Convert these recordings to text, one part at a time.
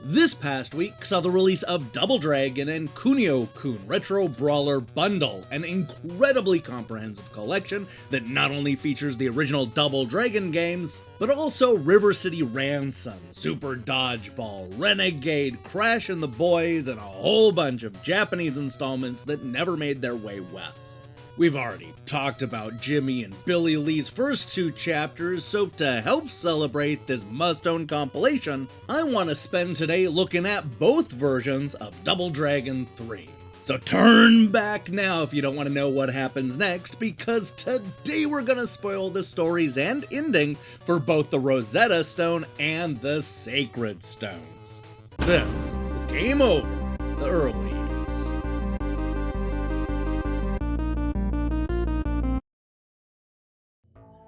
This past week saw the release of Double Dragon and Kunio-kun Retro Brawler Bundle, an incredibly comprehensive collection that not only features the original Double Dragon games, but also River City Ransom, Super Dodgeball, Renegade, Crash and the Boys, and a whole bunch of Japanese installments that never made their way west. We've already talked about Jimmy and Billy Lee's first two chapters, so to help celebrate this must-own compilation, I want to spend today looking at both versions of Double Dragon 3. So turn back now if you don't want to know what happens next, because today we're going to spoil the stories and endings for both the Rosetta Stone and the Sacred Stones. This is Game Over, the early years.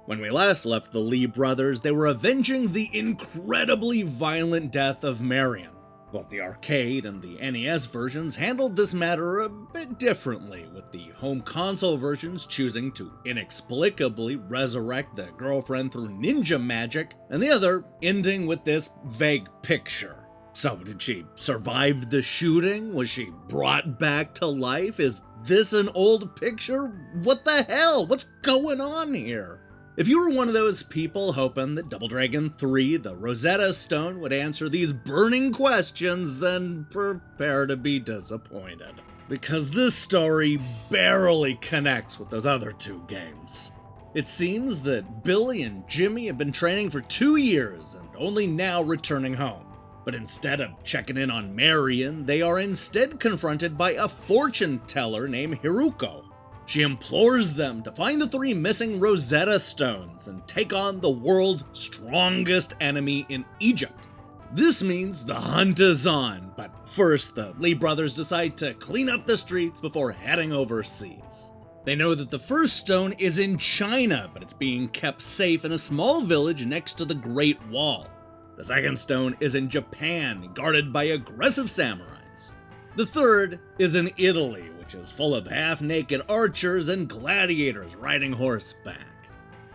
When we last left the Lee brothers, they were avenging the incredibly violent death of Marion. Both the arcade and the NES versions handled this matter a bit differently, with the home console versions choosing to inexplicably resurrect the girlfriend through ninja magic, and the other ending with this vague picture. So did she survive the shooting? Was she brought back to life? Is this an old picture? What the hell? What's going on here? If you were one of those people hoping that Double Dragon 3, the Rosetta Stone, would answer these burning questions, then prepare to be disappointed. Because this story barely connects with those other two games. It seems that Billy and Jimmy have been training for 2 years and only now returning home. But instead of checking in on Marion, they are instead confronted by a fortune teller named Haruko. She implores them to find the 3 missing Rosetta Stones and take on the world's strongest enemy in Egypt. This means the hunt is on, but first the Lee brothers decide to clean up the streets before heading overseas. They know that the first stone is in China, but it's being kept safe in a small village next to the Great Wall. The second stone is in Japan, guarded by aggressive samurais. The third is in Italy, which is full of half-naked archers and gladiators riding horseback.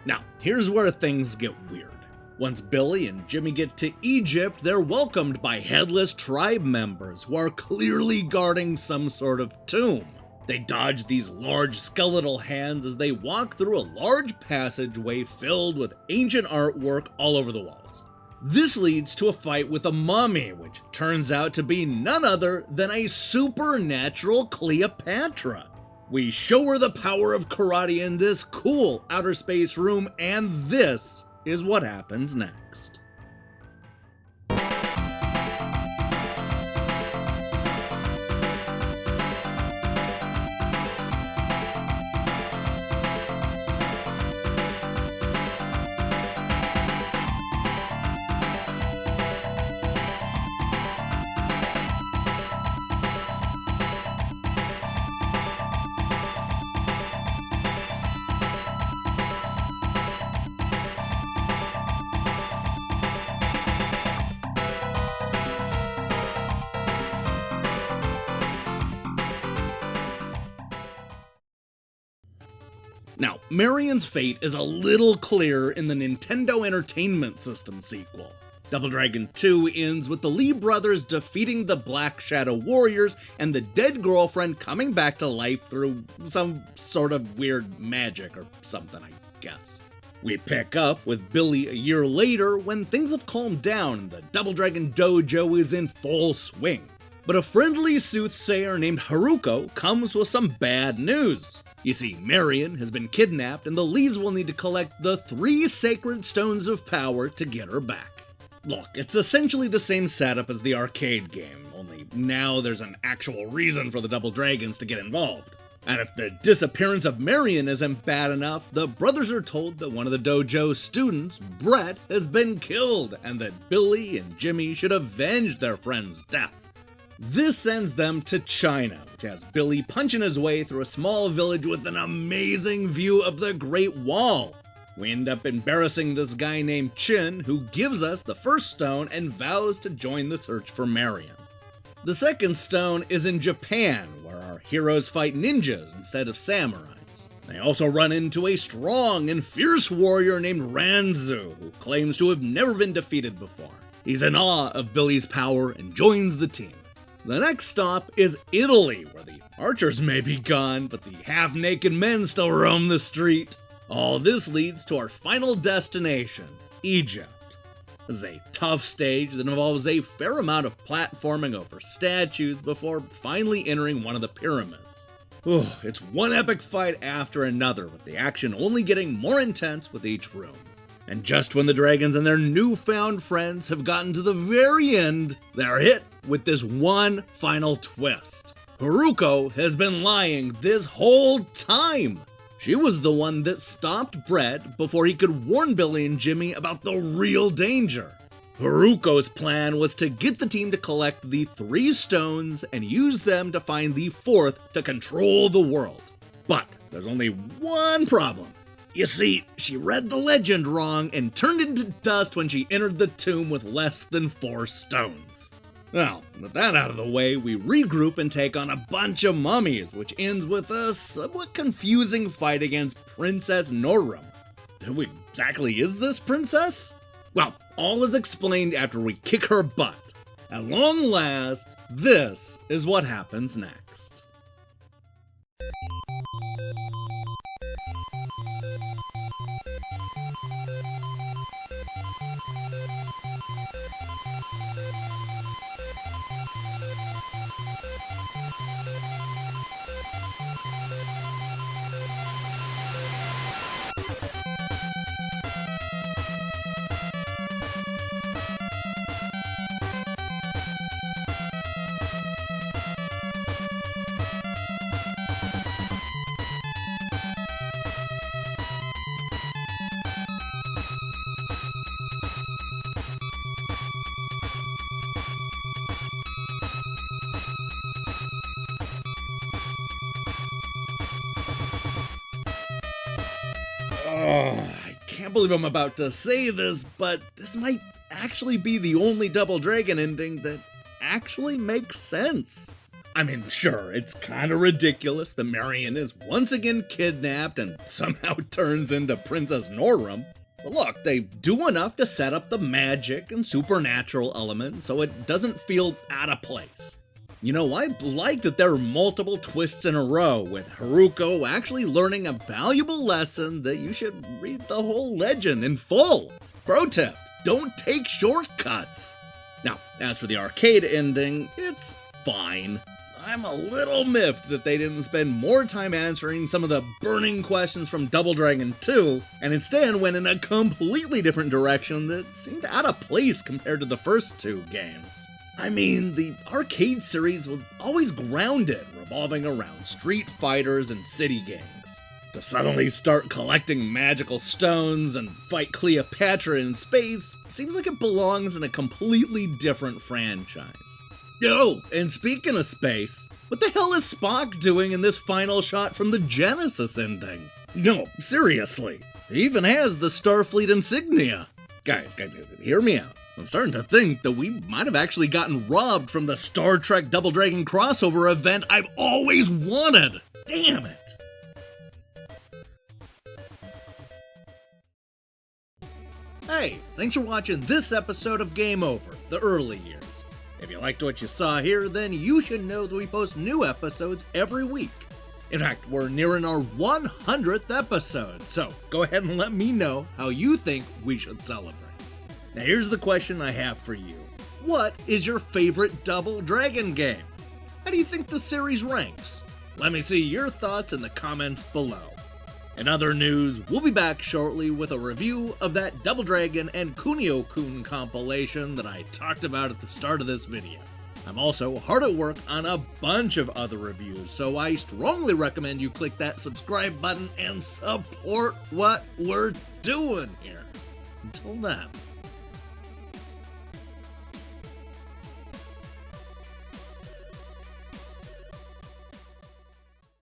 Now, here's where things get weird. Once Billy and Jimmy get to Egypt, they're welcomed by headless tribe members who are clearly guarding some sort of tomb. They dodge these large skeletal hands as they walk through a large passageway filled with ancient artwork all over the walls. This leads to a fight with a mummy, which turns out to be none other than a supernatural Cleopatra. We show her the power of karate in this cool outer space room, and this is what happens next. Now, Marion's fate is a little clearer in the Nintendo Entertainment System sequel. Double Dragon 2 ends with the Lee brothers defeating the Black Shadow Warriors and the dead girlfriend coming back to life through some sort of weird magic or something, I guess. We pick up with Billy a year later when things have calmed down and the Double Dragon dojo is in full swing. But a friendly soothsayer named Haruko comes with some bad news. You see, Marion has been kidnapped and the Lees will need to collect the 3 sacred stones of power to get her back. Look, it's essentially the same setup as the arcade game, only now there's an actual reason for the Double Dragons to get involved. And if the disappearance of Marion isn't bad enough, the brothers are told that one of the dojo's students, Brett, has been killed and that Billy and Jimmy should avenge their friend's death. This sends them to China, which has Billy punching his way through a small village with an amazing view of the Great Wall. We end up embarrassing this guy named Chin, who gives us the first stone and vows to join the search for Marion. The second stone is in Japan, where our heroes fight ninjas instead of samurais. They also run into a strong and fierce warrior named Ranzu, who claims to have never been defeated before. He's in awe of Billy's power and joins the team. The next stop is Italy, where the archers may be gone, but the half-naked men still roam the street. All this leads to our final destination, Egypt. This is a tough stage that involves a fair amount of platforming over statues before finally entering one of the pyramids. It's one epic fight after another, with the action only getting more intense with each room. And just when the dragons and their newfound friends have gotten to the very end, they're hit with this one final twist. Haruko has been lying this whole time! She was the one that stopped Brett before he could warn Billy and Jimmy about the real danger. Haruko's plan was to get the team to collect the 3 stones and use them to find the 4th to control the world. But there's only one problem. You see, she read the legend wrong and turned into dust when she entered the tomb with less than 4 stones. Well, with that out of the way, we regroup and take on a bunch of mummies, which ends with a somewhat confusing fight against Princess Norum. Who exactly is this princess? Well, all is explained after we kick her butt. At long last, this is what happens next. I can't believe I'm about to say this, but this might actually be the only Double Dragon ending that actually makes sense. I mean, sure, it's kind of ridiculous that Marion is once again kidnapped and somehow turns into Princess Norum. But look, they do enough to set up the magic and supernatural element so it doesn't feel out of place. You know, I like that there are multiple twists in a row, with Haruko actually learning a valuable lesson that you should read the whole legend in full. Pro tip, don't take shortcuts. Now, as for the arcade ending, it's fine. I'm a little miffed that they didn't spend more time answering some of the burning questions from Double Dragon 2, and instead went in a completely different direction that seemed out of place compared to the first 2 games. I mean, the arcade series was always grounded, revolving around street fighters and city gangs. To suddenly start collecting magical stones and fight Cleopatra in space seems like it belongs in a completely different franchise. Yo, and speaking of space, what the hell is Spock doing in this final shot from the Genesis ending? No, seriously, he even has the Starfleet insignia. Guys, hear me out. I'm starting to think that we might have actually gotten robbed from the Star Trek Double Dragon crossover event I've always wanted. Damn it. Hey, thanks for watching this episode of Game Over, the early years. If you liked what you saw here, then you should know that we post new episodes every week. In fact, we're nearing our 100th episode, so go ahead and let me know how you think we should celebrate. Now here's the question I have for you. What is your favorite Double Dragon game? How do you think the series ranks? Let me see your thoughts in the comments below. In other news, we'll be back shortly with a review of that Double Dragon and Kunio-kun compilation that I talked about at the start of this video. I'm also hard at work on a bunch of other reviews, so I strongly recommend you click that subscribe button and support what we're doing here. Until then.